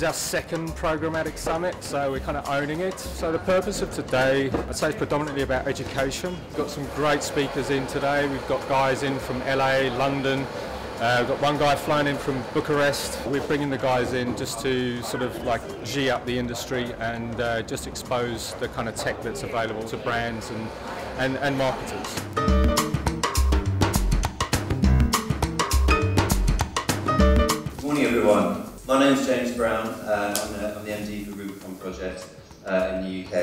our second Programmatic Summit, so we're kind of owning it. So the purpose of today, I'd say, is predominantly about education. We've got some great speakers in today. We've got guys in from LA, London. We've got one guy flying in from Bucharest. We're bringing the guys in just to sort of like G up the industry and just expose the kind of tech that's available to brands and marketers. Good morning, everyone. My name's James Brown. I'm the MD for Rubicon Project in the UK.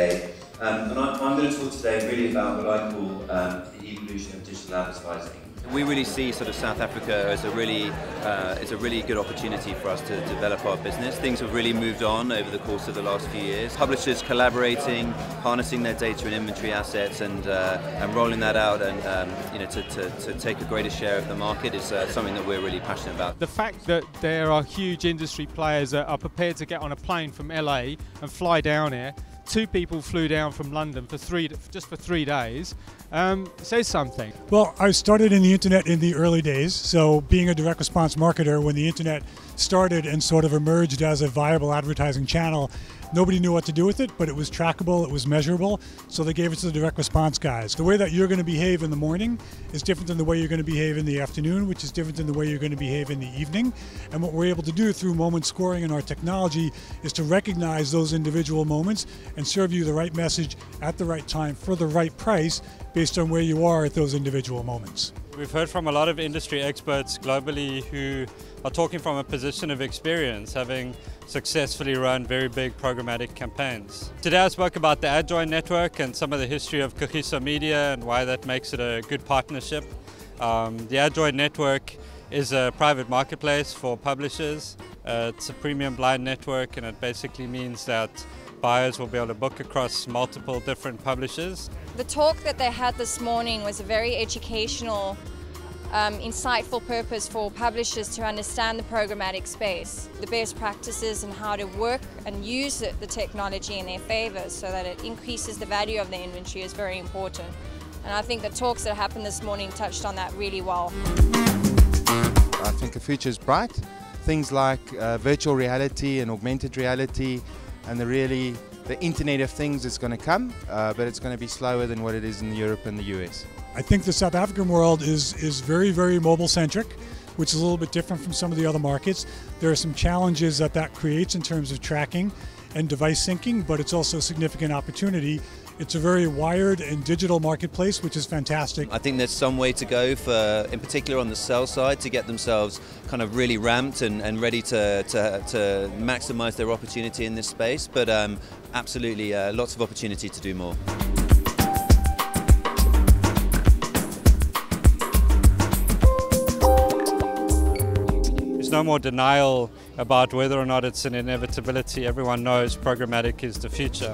And I'm going to talk today really about what I call the evolution of digital advertising. We really see sort of South Africa as a really good opportunity for us to develop our business. Things have really moved on over the course of the last few years. Publishers collaborating, harnessing their data and inventory assets, and rolling that out, and to take a greater share of the market is something that we're really passionate about. The fact that there are huge industry players that are prepared to get on a plane from LA and fly down here. 2 people flew down from London for just for 3 days, says something. Well, I started in the internet in the early days, so being a direct response marketer, when the internet started and sort of emerged as a viable advertising channel, nobody knew what to do with it, but it was trackable, it was measurable, so they gave it to the direct response guys. The way that you're going to behave in the morning is different than the way you're going to behave in the afternoon, which is different than the way you're going to behave in the evening. And what we're able to do through moment scoring in our technology is to recognize those individual moments and serve you the right message at the right time for the right price based on where you are at those individual moments. We've heard from a lot of industry experts globally who are talking from a position of experience, having successfully run very big programmatic campaigns. Today I spoke about the AdJoin network and some of the history of Kagiso Media and why that makes it a good partnership. The AdJoin network is a private marketplace for publishers. It's a premium blind network, and it basically means that buyers will be able to book across multiple different publishers. The talk that they had this morning was a very educational, insightful purpose for publishers to understand the programmatic space, the best practices and how to work and use the technology in their favor so that it increases the value of their inventory is very important. And I think the talks that happened this morning touched on that really well. I think the future is bright. Things like virtual reality and augmented reality and the Internet of Things is going to come, but it's going to be slower than what it is in Europe and the US. I think the South African world is very, very mobile-centric, which is a little bit different from some of the other markets. There are some challenges that creates in terms of tracking and device syncing, but it's also a significant opportunity. It's a very wired and digital marketplace, which is fantastic. I think there's some way to go for, in particular on the sell side, to get themselves kind of really ramped and ready to maximize their opportunity in this space, but absolutely lots of opportunity to do more. There's no more denial about whether or not it's an inevitability. Everyone knows programmatic is the future.